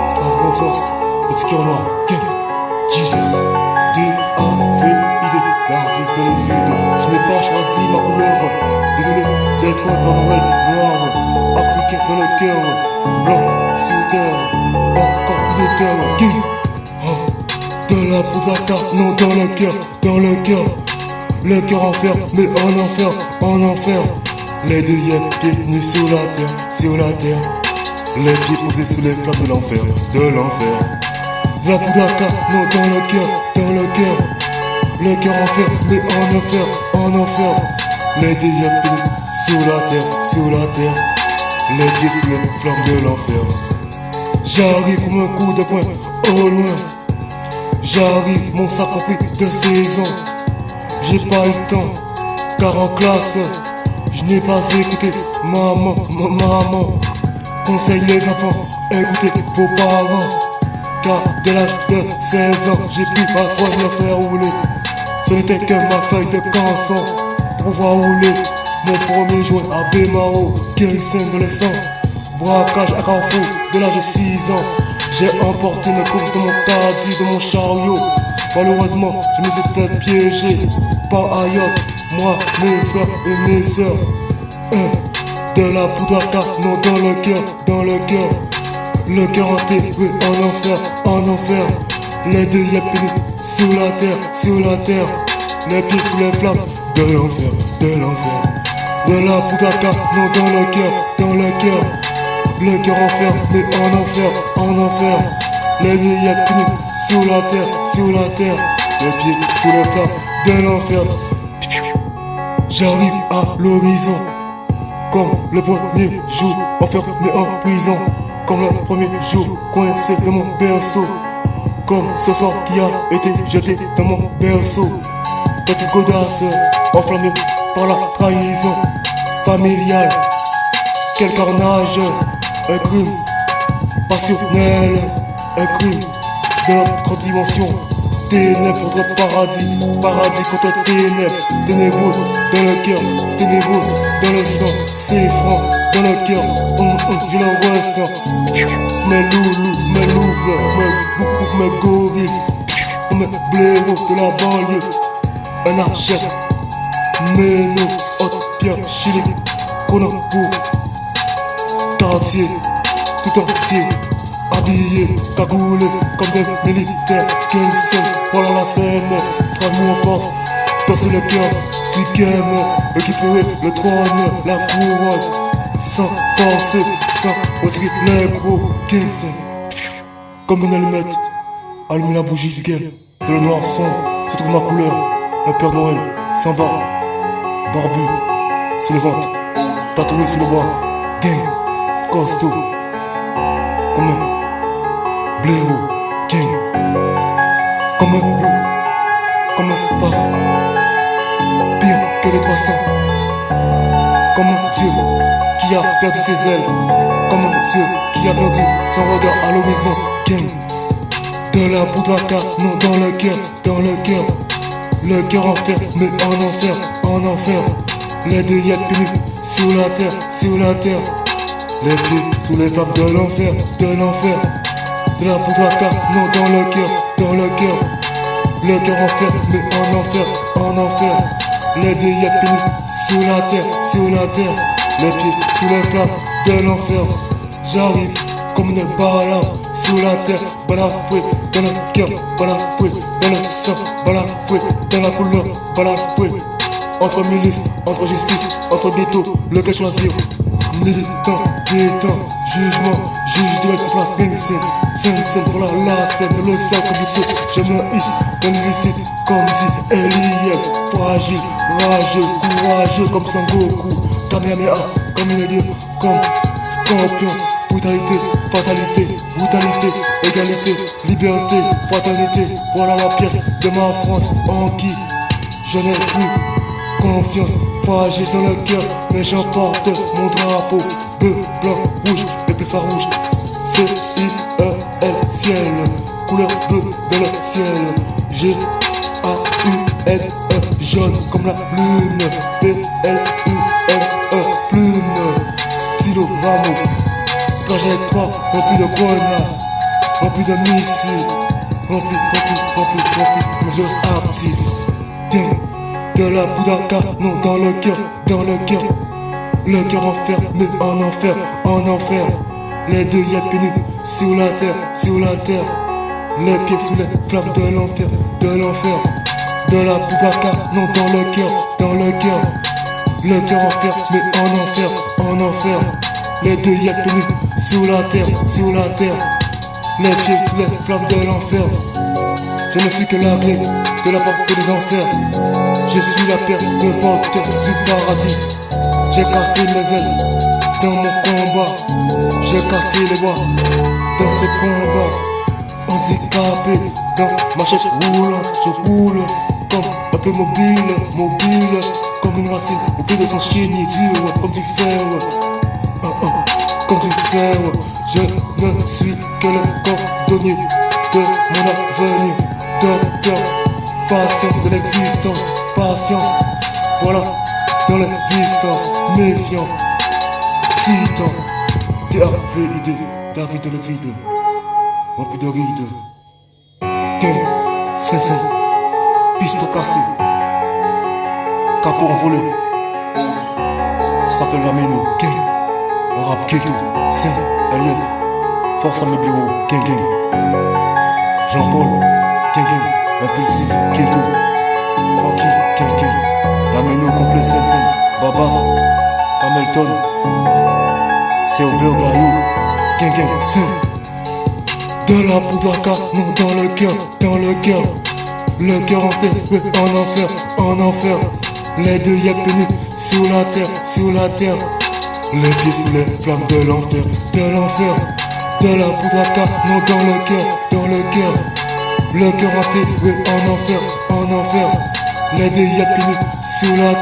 Strasbourg force, petit cœur noir, gang, Jesus, D-A-V-I-D, la vie de le vide. Je n'ai pas choisi ma couleur, désolé d'être un Père Noël noir, africain dans le cœur, blanc sur terre, encore plus de terre, gang. De la poudre à carte, non dans le cœur, le cœur enfermé en enfer. Les deux pieds nus sur la terre, les pieds posés sous les flammes de l'enfer. La poudre à carte, non dans le cœur enfermé en enfer. Les deux pieds nus sur la terre, les pieds sous les flammes de l'enfer. J'arrive comme un coup de poing au loin. J'arrive, mon sac rempli de saison. J'ai pas eu le temps, car en classe, je n'ai pas écouté maman. Conseille les enfants, écoutez vos parents. Car dès l'âge de 16 ans, j'ai pu ma première faire rouler. Ce n'était que ma feuille de canson pour pouvoir rouler. Mon premier jouet à Bémaro, 15 adolescents. Braquage à Carrefour, dès l'âge de 6 ans. J'ai emporté mes courses de mon caddie, de mon chariot. Malheureusement, je me suis fait piéger par Ayotte, moi, mes frères et mes sœurs. De la poudre à carte, non dans le cœur enterré en enfer. Les deux yeux sous la terre, les pieds sous les flammes de l'enfer. De la poudre à carte, non dans le cœur enfermé en enfer. Les deux yeux sous la terre, les pieds sous les flammes de l'enfer. J'arrive à l'horizon, comme le premier jour enfermé en prison, comme le premier jour coincé dans mon berceau, comme ce sang qui a été jeté dans mon berceau. Petite godasse enflammée par la trahison familiale. Quel carnage, un crime passionnel, un crime de notre dimension. Ténèbres contre paradis contre ténèbres. Ténébreux dans le cœur, ténébreux dans le sang. C'est franc dans le cœur, je le ressens. Mes loulous, mes louves, mes boucs, mes gorilles, mes blaireaux de la banlieue. Un archer, Méno, Haute-Pierre, Chili, Conampo, quartier, tout entier. Habillés, cagoulés, comme des militaires. Kingston, voilà la scène. Strasbourg en force, danser le cœur du game. Équiper le trône, la couronne. Sans forcer, sans retirer les gros. Kingston, comme une allumette. Allumer la bougie du game. De le noir sombre, se trouve ma couleur. Un Père Noël, sans barbe, barbu, sous le ventre, tatoué sur le bras. Gang, costaud, comme un blaireau, gang, comme un loup, comme un spa, pire que les 300, comme un Dieu qui a perdu ses ailes, comme un Dieu qui a perdu son regard à l'horizon, gang. De la poudre à carte, non dans le cœur enfermé en enfer. Les deux yeux sous la terre, les pieds sous les flammes de l'enfer. De la poudre à carte, non dans le cœur enfermé en enfer. Les deux yeux sous la terre, les pieds sous les flammes de l'enfer. J'arrive comme une balade sous la terre, balafoué dans le cœur, balafoué dans le sang, balafoué dans la couleur, balafoué. Entre milice, entre justice, entre ghetto, lequel choisir? Militant, jugement, juge doit être place scène pour la scène, le sang comme du saut. Je me hisse dans l'illicite, comme dit Eliel. Fragile, rageux, courageux comme Sangoku. Kamehameha, comme une dieu, comme Scorpion. Brutalité, fatalité, brutalité, égalité, liberté, fraternité. Voilà la pièce de ma France en qui je n'ai plus confiance. Fragile dans le cœur, mais j'emporte mon drapeau. Bleu, blanc, rouge, les plus farouches. C-I-E-L, ciel. Couleur bleue dans le ciel. G-A-U-N-E, jaune comme la lune. P-L de grenades, rempli de missiles, rempli, mais je reste actif. Tiens, de la poudre à canon dans le cœur, le cœur enfermé en enfer, les deux yépinés sur la terre, les pieds sous les flammes de l'enfer, de la poudre à canon dans le cœur, le cœur enfermé en enfer, les deux yépinés sur la terre, les pieds sous les flammes de l'enfer. Je ne suis que la clé de la porte des enfers. Je suis la paire de porte du paradis. J'ai cassé les ailes dans mon combat. J'ai cassé les bois dans ce combat. Handicapé dans ma chaise roulante. Je roule comme un peu mobile, comme une racine au pied de son chénier dur, comme du fer. Comme du fer. Je ne suis que le cordonnier de mon avenir. Docteur, patience de l'existence, patience, voilà, dans l'existence, méfiant, titan, TAVID, David le vide, rempli de rides, quel, 500, piston cassé, capot envolé, ça s'appelle la méno, gang, on rap ghetto, Saint, Elief, force à mes bureaux, gang, Jean-Paul, gang, impulsif, ghetto, Francky, gang, la méno complet, Sensen, Babas, Hamilton, c'est au beurre gaillot, gang, c'est de la poudre à canon dans le cœur, le cœur en enfer, les deux yépinés sur la terre, les pieds sous les flammes de l'enfer, de la poudre à canon dans le cœur, le cœur en enfer, les deux yépinés sur la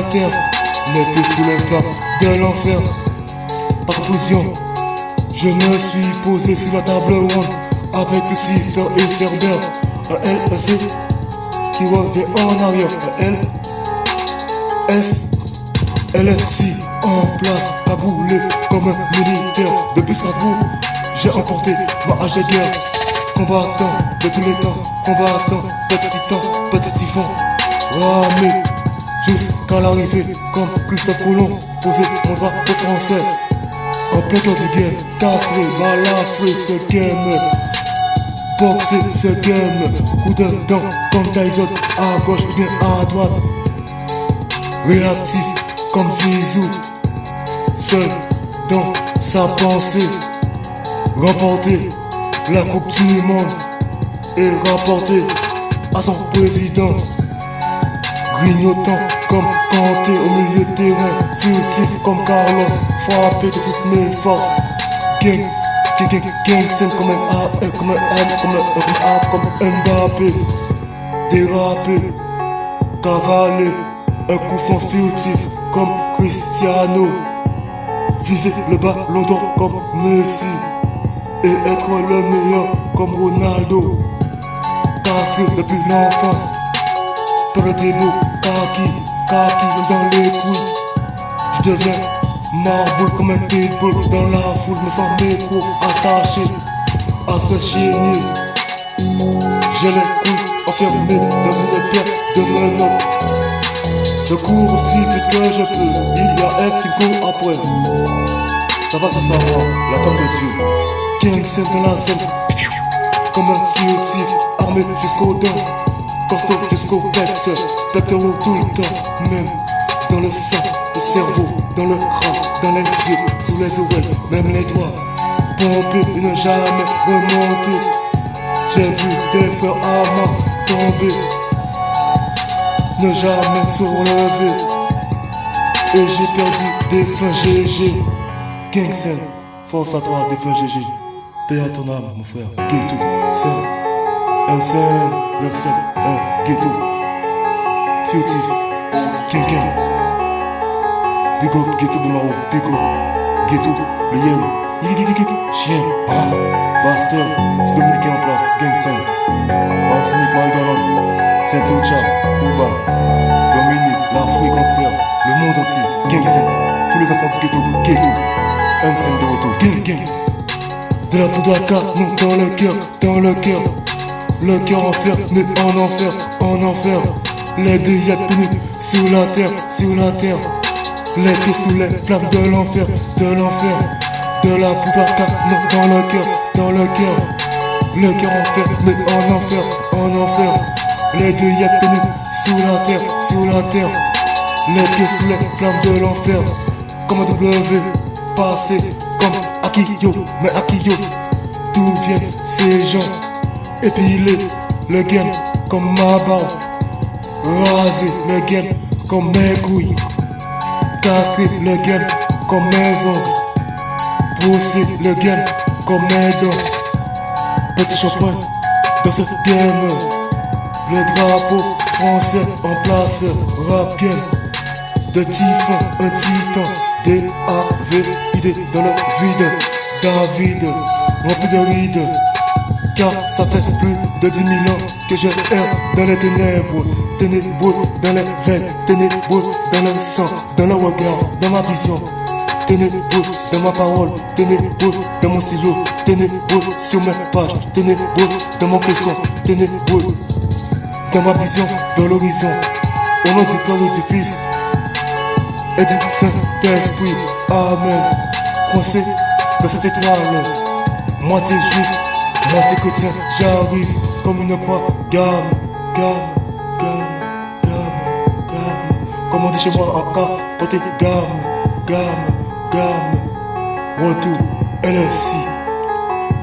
terre, les pieds sous les flammes de l'enfer. Par conclusion, je me suis posé sur la table ronde avec Lucifer et Cerber, un LEC qui revient en arrière, un LSI en place, cagoulé comme un militaire. Depuis Strasbourg, j'ai emporté ma hache de guerre. Combattant de tous les temps, combattant, petit typhon, ramé jusqu'à l'arrivée comme Christophe Colomb, posé mon drapeau français. En plein cœur de guerre, castré, balafré ce game, boxé ce game, coup de dent comme Tyson, à gauche bien à droite, réactif comme Zizou, seul dans sa pensée, remporter la coupe du monde et rapporter à son président, grignotant comme Kanté au milieu de terrain, furtif comme Carlos, frappé de toutes mes forces, gang, c'est comme un A, comme un M, comme un A, comme un Mbappé, dérapé, cavalé, un coup franc furtif comme Cristiano, viser le ballon d'or comme Messi, et être le meilleur comme Ronaldo, castré depuis l'enfance, par le démon, kaki dans les couilles, je deviens marboule comme un pitbull dans la foule, me sens micro attaché à ce chénier, j'ai les couilles enfermées dans une pierre de menottes, je cours aussi vite que je peux, il y a F qui court après, ça va se savoir, la femme de Dieu, gang scène dans la scène, comme un furtif, armé jusqu'aux dents, costaud jusqu'au pecteur, pectoraux tout le temps, même dans le sang, le cerveau, dans le crâne, dans les yeux, sous les oreilles, même les doigts, pomper et ne jamais remonter. J'ai vu des frères à moi tomber, ne jamais se relever, et j'ai perdu des fins GG. Gangsen, force à toi, des fins GG. Paix à ton âme, mon frère, ghetto, scène, un scène, 9-7, un ghetto, furtif, Kenken, big up, ghetto de Maro, big up, ghetto, le yen, chien, bastard, c'est Dominique en place, Gangsen, Martinique, Marie-Galande, Saint-Lucia, Cuba, Dominique, l'Afrique entière, le monde entier, Gangsen, tous les enfants du ghetto, un scène de retour, gang. De la poudre à canon dans le cœur, dans le cœur. Le cœur enfermé en enfer, en enfer. Les deux yattenus sur la terre, sur la terre. Les pieds sous les flammes de l'enfer, de l'enfer. De la poudre à canon dans le cœur, dans le cœur. Le cœur enfermé en enfer, en enfer. Les deux yattenus sur la terre, sur la terre. Les pieds sous les flammes de l'enfer. Comme un W, passé comme Akiyo, mais Akiyo. D'où viennent ces gens? Épiler le game comme ma barbe. Raser le game comme mes couilles. Castrer le game comme mes ongles. Brosser le game comme mes dents. Petit champion dans ce game. Le drapeau français en place. Rap game de typhon, un titan. D-A-V-I-D dans le vide. David, rempli de rides. Car ça fait plus de 10 000 ans que je erre dans les ténèbres. Ténébreux dans les veines, ténébreux dans le sang, dans le regard, dans ma vision. Ténébreux dans ma parole, ténébreux dans mon stylo. Ténébreux sur mes pages, ténébreux dans mon cresson. Ténébreux dans ma vision vers l'horizon. Au nom du Père et du Fils et du Saint-Esprit, Amen. Coincé dans cette étoile, moitié juif, moitié chrétien, j'arrive comme une proie, gamme. Comme on dit chez moi en capoté, gamme. Retour, LSI,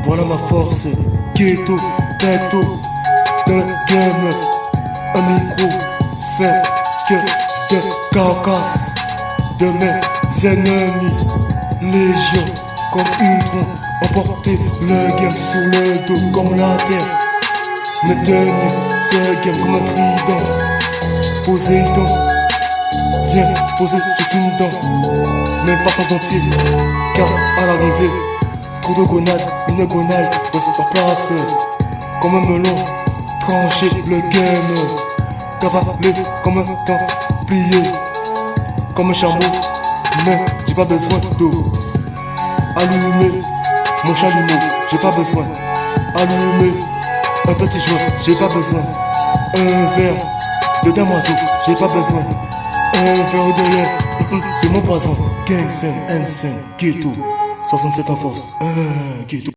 voilà ma force, ghetto, ghetto, dans le game, un micro fait que de carcasse de mes ennemis, légion comme Ultron, emporter le game sur le dos comme la terre, me tenir ce game comme un trident, Poséidon, viens poser juste une dent, même pas sans entier, car à l'arrivée, trop de gonades, une gonaille reste en place, comme un melon, trancher le game, cavaler comme un templier, comme un chameau, mais j'ai pas besoin d'eau. Allumer mon chalumeau, j'ai pas besoin. Allumer un petit joint, j'ai pas besoin. Un verre de damoiseau, j'ai pas besoin. Un verre de lait, c'est mon poison. Gang, scène, ghetto, 67 en force, ghetto.